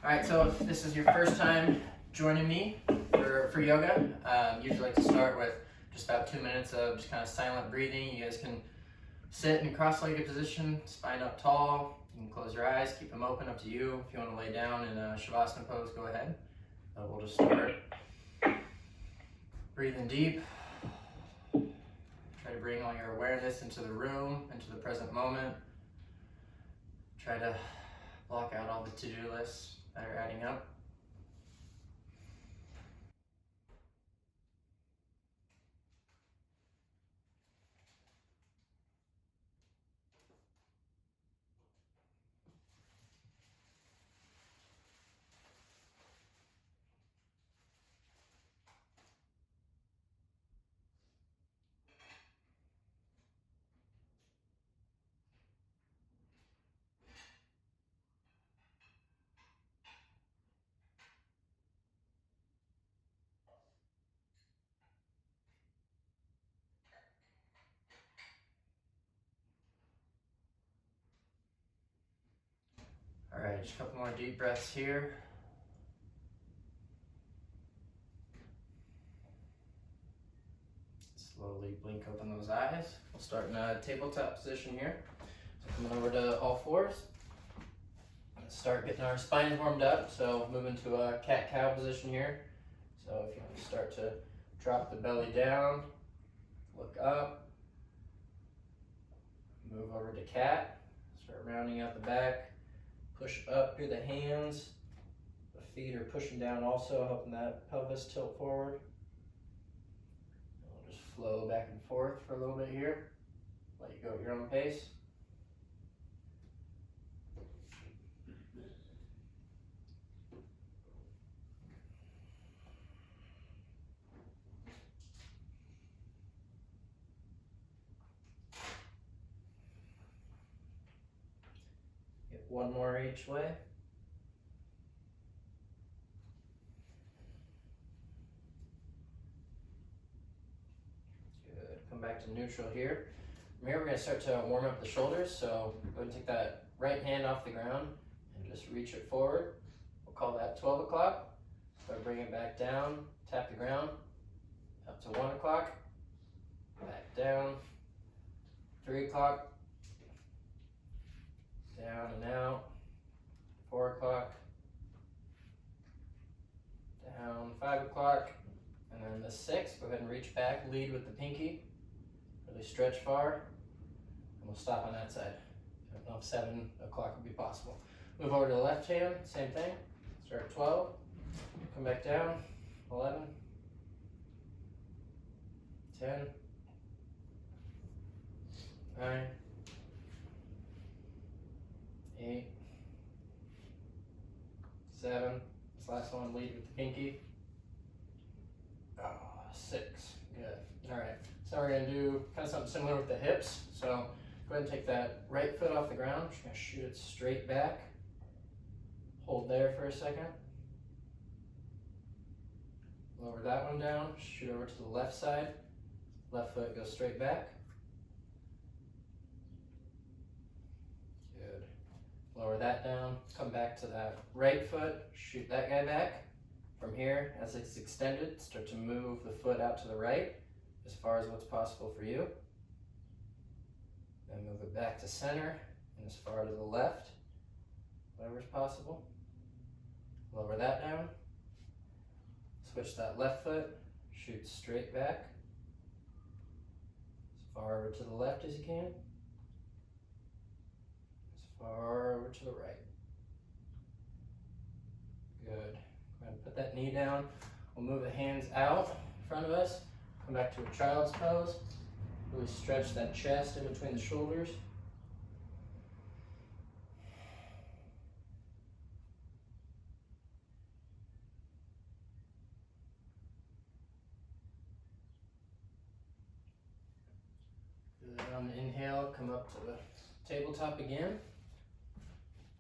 All right, so if this is your first time joining me for yoga, usually like to start with just about 2 minutes of just kind of silent breathing. You guys can sit in a cross-legged position, spine up tall. You can close your eyes, keep them open, up to you. If you want to lay down in a savasana pose, go ahead. We'll just start breathing deep. Try to bring all your awareness into the room, into the present moment. Try to block out all the to-do lists that are adding up. All right, just a couple more deep breaths here. Slowly blink open those eyes. We'll start in a tabletop position here. So coming over to all fours. Let's start getting our spines warmed up. So move into a cat-cow position here. So if you want to start to drop the belly down, look up, move over to cat, start rounding out the back, push up through the hands. The feet are pushing down also, helping that pelvis tilt forward. We'll just flow back and forth for a little bit here. Let you go at your own pace. Get one more each way. Good. Come back to neutral here. From here, we're going to start to warm up the shoulders. So go ahead and take that right hand off the ground and just reach it forward. We'll call that 12 o'clock. Start bringing it back down, tap the ground, up to 1 o'clock, back down, 3 o'clock, down and out, 4 o'clock, down, 5 o'clock, and then the 6, go ahead and reach back, lead with the pinky, really stretch far, and we'll stop on that side. I don't know if 7 o'clock would be possible. Move over to the left hand, same thing, start at 12, come back down, 11, 10, 9, 8, 7, this last one, lead with the pinky, 6, good. All right, so we're gonna do kind of something similar with the hips. So go ahead and take that right foot off the ground, just gonna shoot it straight back. Hold there for a second. Lower that one down, shoot over to the left side. Left foot goes straight back. Good. Lower that down, come back to that right foot, shoot that guy back. From here, as it's extended, start to move the foot out to the right as far as what's possible for you. Then move it back to center and as far to the left, whatever's possible. Lower that down. Switch that left foot, shoot straight back. As far over to the left as you can. As far over to the right. Good. Go ahead and put that knee down. We'll move the hands out in front of us. Come back to a child's pose. Really stretch that chest in between the shoulders. Good. On the inhale, come up to the tabletop again.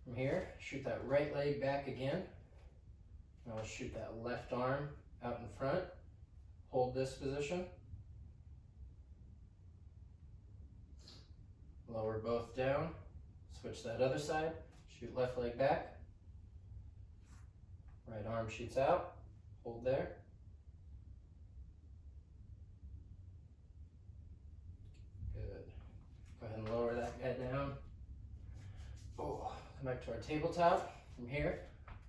From here, shoot that right leg back again. Now we'll shoot that left arm out in front. Hold this position. Lower both down. Switch that other side. Shoot left leg back. Right arm shoots out, hold there. Good. Go ahead and lower that guy down. Oh, come back to our tabletop. From here,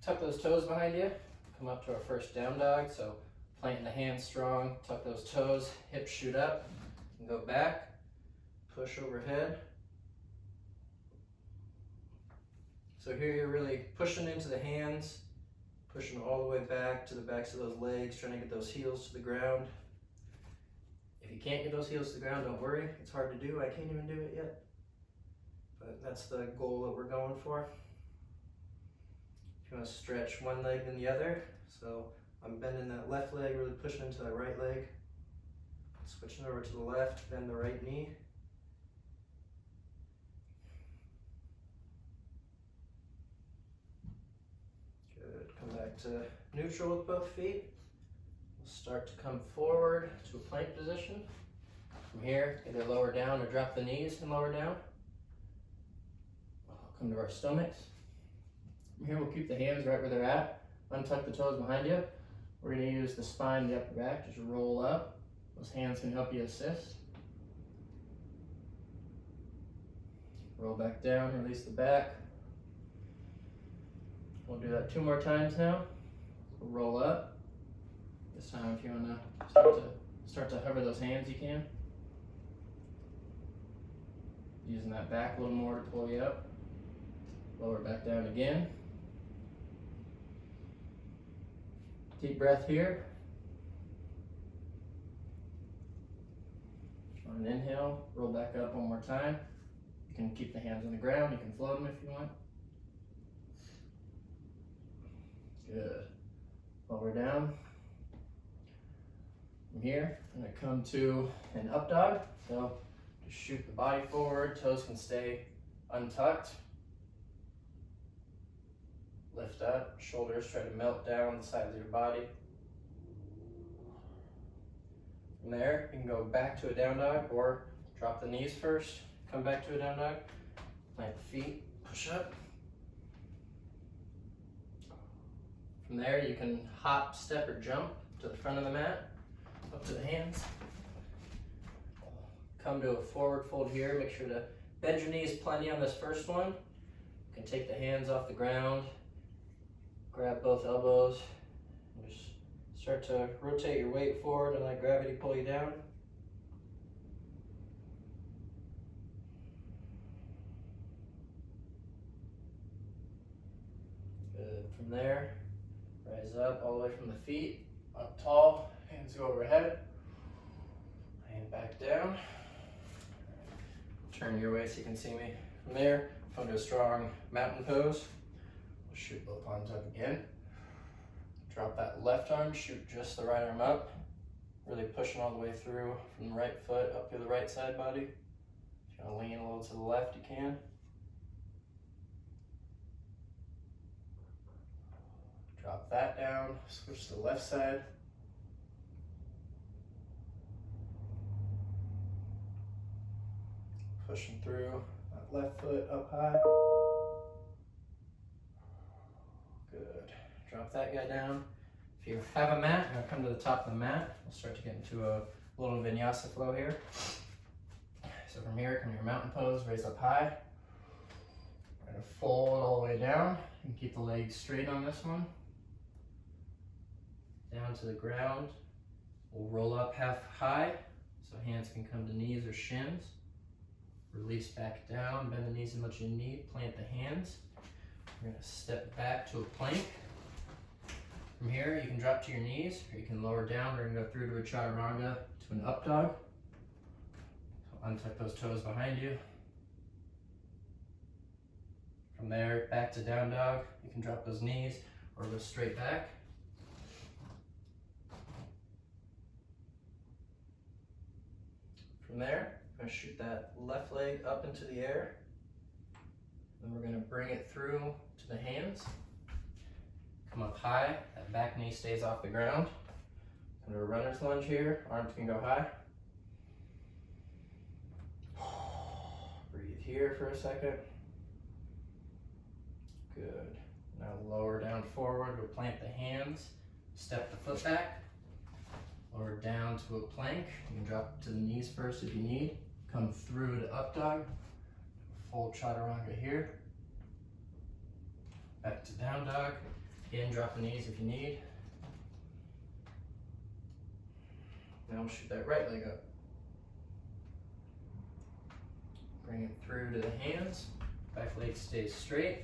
tuck those toes behind you. Come up to our first down dog. So planting the hands strong, tuck those toes, hips shoot up, and go back. Push overhead. So here you're really pushing into the hands, pushing all the way back to the backs of those legs, trying to get those heels to the ground. If you can't get those heels to the ground, don't worry. It's hard to do. I can't even do it yet. But that's the goal that we're going for. If you want to stretch one leg than the other, so I'm bending that left leg, really pushing into that right leg. Switching over to the left, bend the right knee. Good. Come back to neutral with both feet. We'll start to come forward to a plank position. From here, either lower down or drop the knees and lower down. Come to our stomachs. From here, we'll keep the hands right where they're at. Untuck the toes behind you. We're going to use the spine, the upper back, just roll up. Those hands can help you assist. Roll back down, release the back. We'll do that 2 more times now. We'll roll up. This time, if you want to start to hover those hands, you can. Using that back a little more to pull you up. Lower back down again. Deep breath here. On an inhale, roll back up one more time. You can keep the hands on the ground, you can float them if you want. Good. Lower down. From here, I'm going to come to an up dog. So just shoot the body forward, toes can stay untucked. Lift up, shoulders try to melt down the sides of your body. From there, you can go back to a down dog or drop the knees first, come back to a down dog, plant the feet, push up. From there, you can hop, step, or jump to the front of the mat, up to the hands. Come to a forward fold here. Make sure to bend your knees plenty on this first one. You can take the hands off the ground, grab both elbows, and just start to rotate your weight forward and let gravity pull you down. Good. From there, rise up all the way from the feet, up tall, hands go overhead, and back down. Turn your way so you can see me. From there, come to a strong mountain pose. We'll shoot both arms up again. Drop that left arm, shoot just the right arm up. Really pushing all the way through from the right foot up through the right side body. If you want to lean a little to the left, you can. Drop that down, switch to the left side. Pushing through that left foot up high. Good. Drop that guy down. If you have a mat, you're gonna come to the top of the mat. We'll start to get into a little vinyasa flow here. So from here, come to your mountain pose, raise up high. We're gonna fold all the way down. You can keep the legs straight on this one. Down to the ground. We'll roll up half high, so hands can come to knees or shins. Release back down, bend the knees as much as you need, plant the hands. We're gonna step back to a plank. From here, you can drop to your knees, or you can lower down. We're gonna go through to a chaturanga to an up dog. So untuck those toes behind you. From there, back to down dog. You can drop those knees or go straight back. From there, we're gonna shoot that left leg up into the air. Then we're gonna bring it through to the hands. Come up high, that back knee stays off the ground. Come to a runner's lunge here, arms can go high. Breathe here for a second. Good. Now lower down forward, we'll plant the hands, step the foot back, lower down to a plank. You can drop to the knees first if you need. Come through to up dog, full chaturanga here. Back to down dog. Again, drop the knees if you need. Now we'll shoot that right leg up. Bring it through to the hands. Back leg stays straight.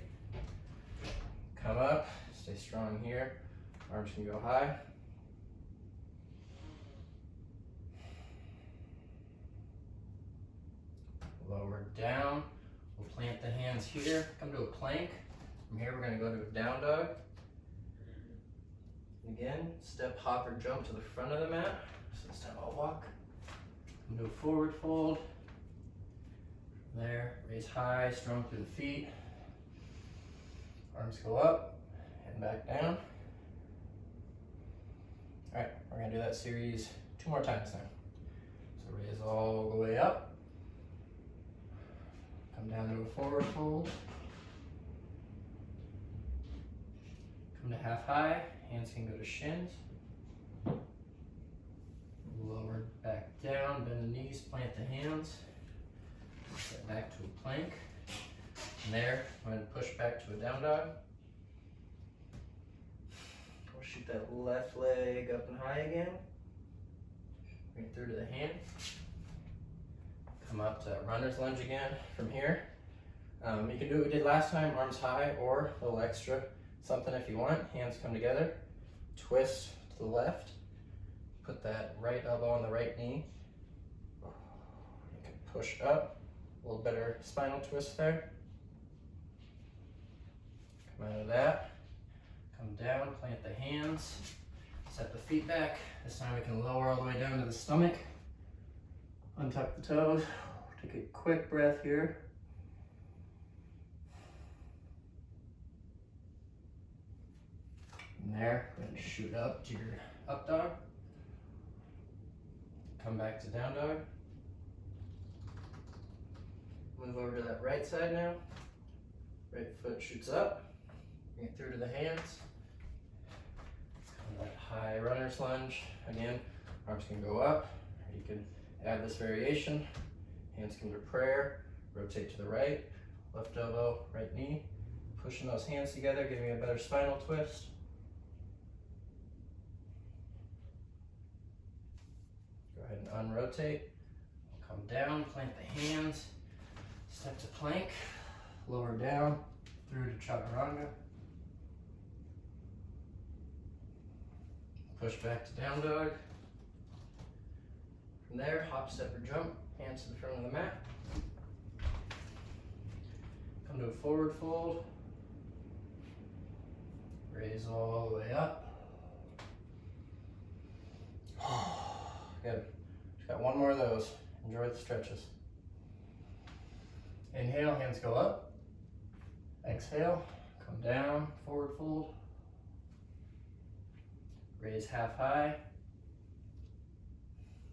Come up, stay strong here. Arms can go high. Lower down. We'll plant the hands here. Come to a plank. From here, we're going to go to a down dog. Again, step, hop, or jump to the front of the mat. So this time I'll walk. Come to a forward fold. There, raise high, strong through the feet. Arms go up and back down. All right, we're gonna do that series 2 more times now. So raise all the way up. Come down to a forward fold. Come to half high, hands can go to shins. Lower back down, bend the knees, plant the hands. Step back to a plank. From there, I'm going to push back to a down dog. We'll shoot that left leg up and high again. Bring it through to the hand. Come up to that runner's lunge again from here. You can do what we did last time, arms high or a little extra something if you want. Hands come together. Twist to the left. Put that right elbow on the right knee. You can push up. A little better spinal twist there. Come out of that. Come down, plant the hands. Set the feet back. This time we can lower all the way down to the stomach. Untuck the toes. Take a quick breath here. From there, go ahead and shoot up to your up dog. Come back to down dog. Move over to that right side now. Right foot shoots up. Bring it through to the hands. Come to that high runner's lunge. Again, arms can go up. Or you can add this variation. Hands come to prayer. Rotate to the right. Left elbow, right knee. Pushing those hands together, giving a better spinal twist. Go ahead and unrotate. Come down, plant the hands. Step to plank, lower down, through to chaturanga. Push back to down dog. From there, hop, step, or jump, hands to the front of the mat. Come to a forward fold. Raise all the way up. Good. Just got 1 more of those. Enjoy the stretches. Inhale, hands go up. Exhale, come down, forward fold. Raise half high.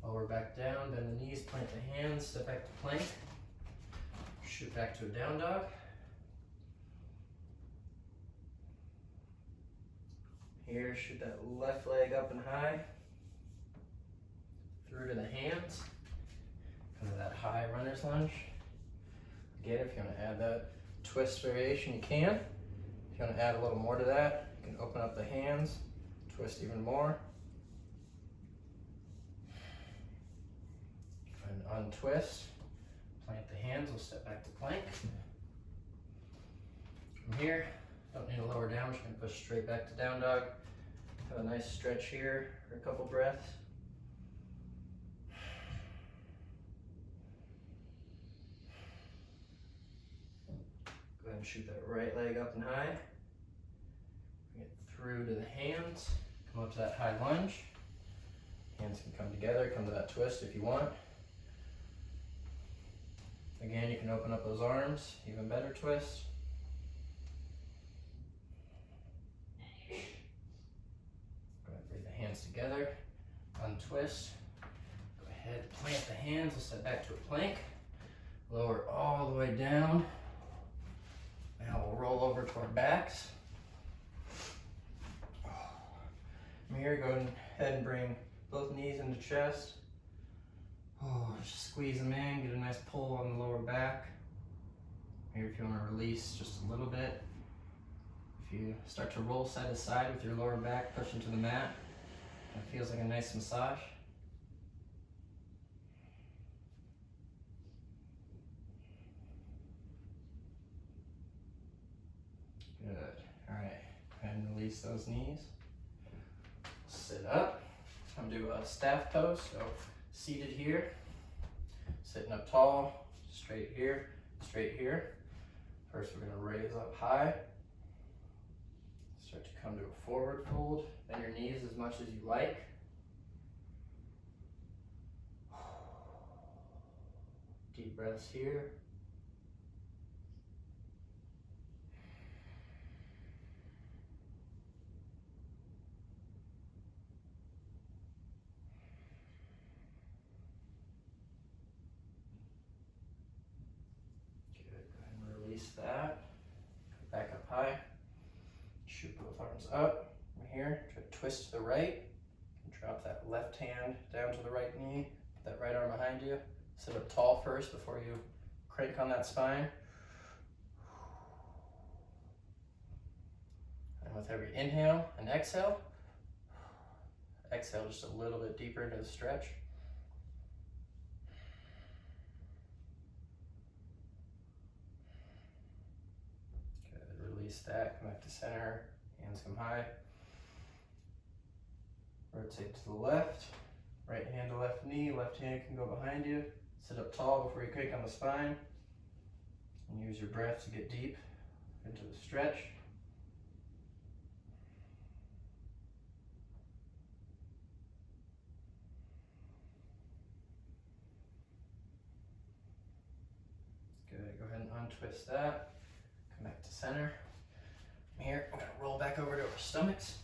Lower back down, bend the knees, plant the hands, step back to plank. Shoot back to a down dog. Here, shoot that left leg up and high. Through to the hands. Come to that high runner's lunge. Again, if you want to add that twist variation, you can. If you want to add a little more to that, you can open up the hands, twist even more. And untwist, plant the hands, we'll step back to plank. From here, don't need to lower down, just going to push straight back to down dog. Have a nice stretch here for a couple breaths. Go ahead and shoot that right leg up and high. Bring it through to the hands. Come up to that high lunge. Hands can come together, come to that twist if you want. Again, you can open up those arms, even better twist. Go ahead, bring the hands together, untwist. Go ahead, plant the hands, we'll step back to a plank. Lower all the way down. Now we'll roll over to our backs. From here, go ahead and bring both knees into chest. Oh, just squeeze them in, get a nice pull on the lower back. Here, if you want to release just a little bit. If you start to roll side to side with your lower back, push into the mat, it feels like a nice massage. Good. All right, go ahead and release those knees. Sit up. I'm gonna do a staff pose, so seated here, sitting up tall, straight here, straight here. First, we're gonna raise up high. Start to come to a forward fold. Bend your knees as much as you like. Deep breaths here. Good, go ahead and release that. Back up high. Shoot both arms up. From here, try to twist to the right. Drop that left hand down to the right knee. Put that right arm behind you. Sit up tall first before you crank on that spine. And with every inhale and exhale, exhale just a little bit deeper into the stretch. Good, release that, come back to center, hands come high. Rotate to the left, right hand to left knee, left hand can go behind you. Sit up tall before you crank on the spine. And use your breath to get deep into the stretch. Good, go ahead and untwist that. Come back to center. From here, we're gonna roll back over to our stomachs.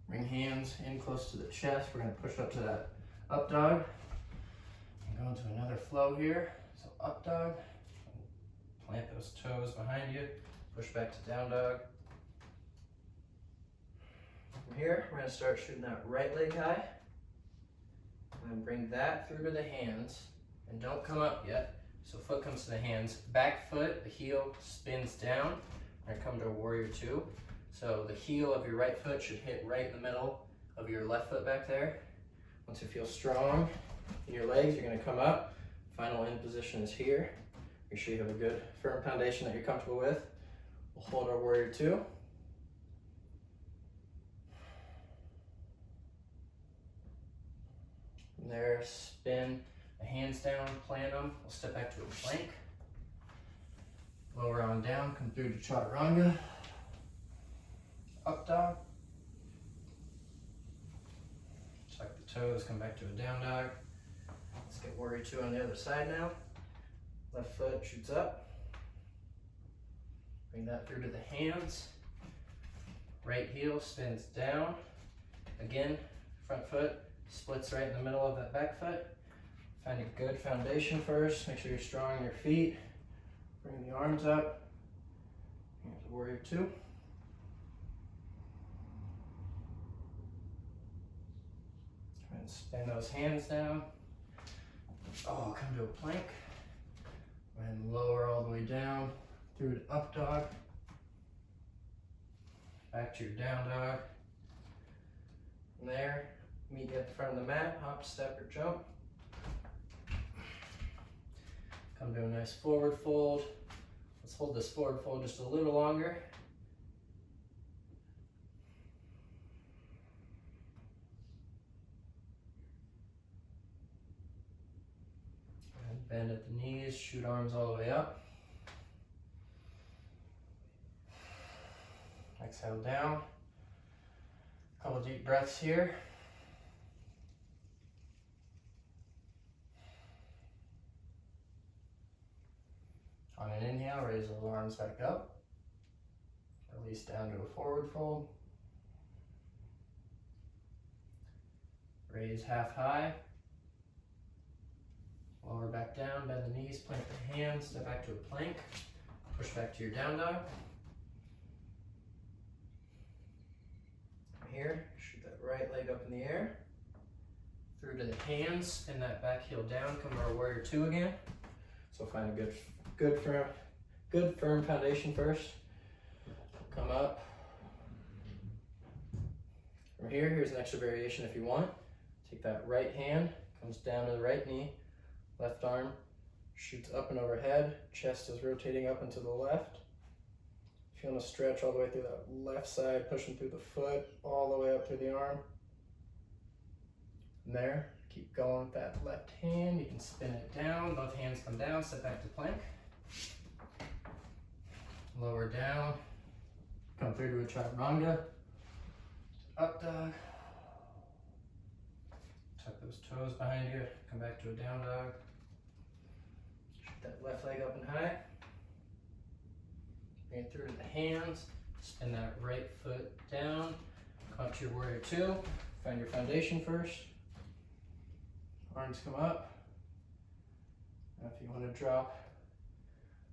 Bring hands in close to the chest. We're gonna push up to that up dog. And go into another flow here. So up dog. Plant those toes behind you. Push back to down dog. From here, we're gonna start shooting that right leg high. And bring that through to the hands. And don't come up yet. So foot comes to the hands. Back foot, the heel spins down. We're gonna come to a warrior two. So the heel of your right foot should hit right in the middle of your left foot back there. Once you feel strong in your legs, you're gonna come up. Final end position is here. Make sure you have a good firm foundation that you're comfortable with. We'll hold our warrior two. From there, spin the hands down, plant them. We'll step back to a plank. Lower on down, come through to chaturanga. Up dog. Tuck the toes, come back to a down dog. Let's get warrior two on the other side now. Left foot shoots up. Bring that through to the hands. Right heel spins down. Again, front foot splits right in the middle of that back foot. Find a good foundation first. Make sure you're strong in your feet. Bring the arms up. Here's the warrior two. And spin those hands down. Oh, come to a plank. And lower all the way down through to up dog. Back to your down dog. From there, meet you at the front of the mat, hop, step, or jump. Come to a nice forward fold. Let's hold this forward fold just a little longer. And bend at the knees, shoot arms all the way up. Exhale down. A couple deep breaths here. On an inhale, raise those arms back up. Release down to a forward fold. Raise half high. Lower back down, bend the knees, plant the hands, step back to a plank. Push back to your down dog. here, shoot that right leg up in the air, through to the hands, spin that back heel down, come to our warrior two again. So find a good firm foundation first. Come up. From here, here's an extra variation if you want. Take that right hand, comes down to the right knee, left arm shoots up and overhead, chest is rotating up and to the left. If you want to stretch all the way through that left side, pushing through the foot, all the way up through the arm. And there, keep going with that left hand. You can spin it down, both hands come down, step back to plank. Lower down, come through to a chaturanga. Up dog. Tuck those toes behind you, come back to a down dog. Shoot that left leg up and high. Bring it through to the hands, spin that right foot down, come up to your warrior two, find your foundation first. Arms come up. Now if you want to drop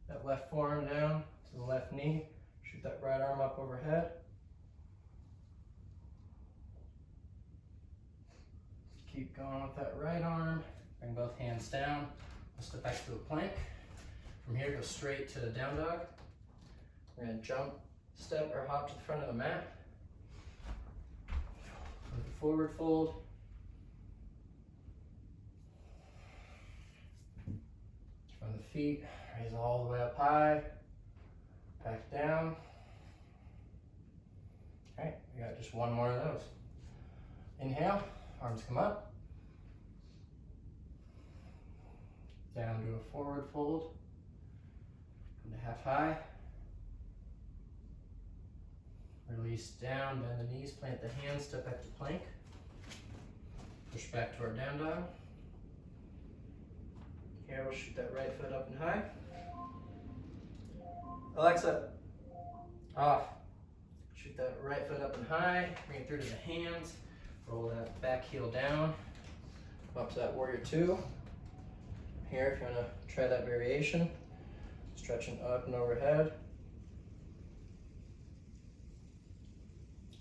that left forearm down to the left knee, shoot that right arm up overhead. Keep going with that right arm, bring both hands down, we'll step back to a plank. From here, go straight to the down dog. We're gonna jump, step, or hop to the front of the mat. Forward fold. From the feet, raise all the way up high, back down. All right, we got just one more of those. Inhale, arms come up. Down to a forward fold. Come to half high. Release down, bend the knees, plant the hands, step back to plank. Push back to our down dog. Here we'll shoot that right foot up and high. Alexa, off. Shoot that right foot up and high, bring it through to the hands, roll that back heel down, come up to that warrior two. Here, if you want to try that variation, stretching up and overhead.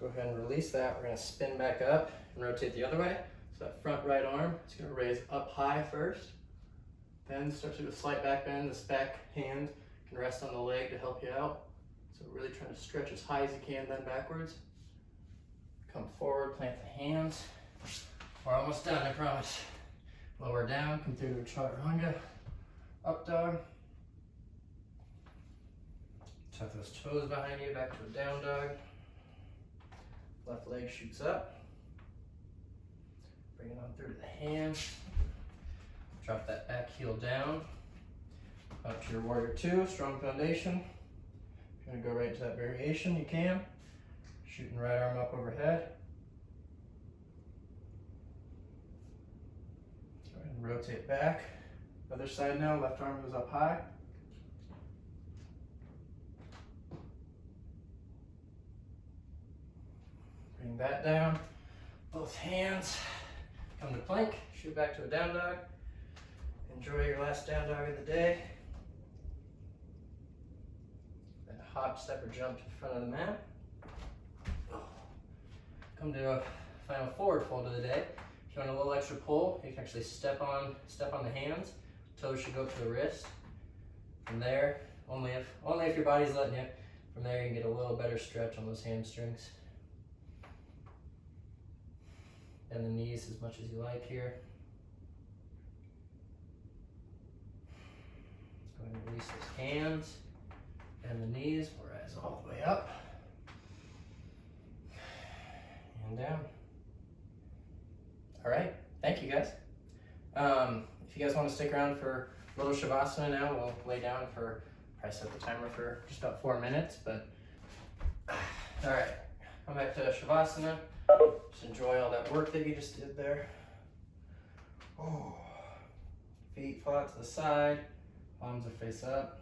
Go ahead and release that. We're going to spin back up and rotate the other way. So that front right arm is going to raise up high first. Then start to do a slight back bend. This back hand can rest on the leg to help you out. So really trying to stretch as high as you can, then backwards. Come forward, plant the hands. We're almost done, I promise. Lower down, come through to a chaturanga. Up dog. Tuck those toes behind you, back to a down dog. Left leg shoots up. Bring it on through to the hands. Drop that back heel down. Up to your warrior two, strong foundation. If you want to go right to that variation, you can. Shooting right arm up overhead. Go ahead and rotate back. Other side now, left arm goes up high. Bring that down, both hands, come to plank, shoot back to a down dog. Enjoy your last down dog of the day. Then hop, step, or jump to the front of the mat. Come to a final forward fold of the day. If you want a little extra pull, you can actually step on the hands. Toes should go up to the wrist. From there, only if your body's letting you, from there you can get a little better stretch on those hamstrings. Bend the knees as much as you like here. Go ahead and release those hands. Bend the knees, we'll rise all the way up. And down. All right, thank you guys. If you guys want to stick around for a little shavasana now, we'll lay down for, probably set the timer for just about 4 minutes, but all right, come back to shavasana. Just enjoy all that work that you just did there. Oh. Feet flat to the side, palms are face up.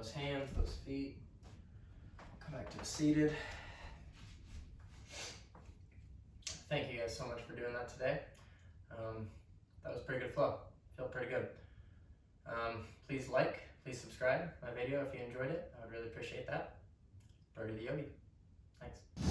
those hands, those feet. Come back to a seated. Thank you guys so much for doing that today. That was pretty good flow. Felt pretty good. Please please subscribe my video if you enjoyed it. I would really appreciate that. Birdie the Yogi. Thanks.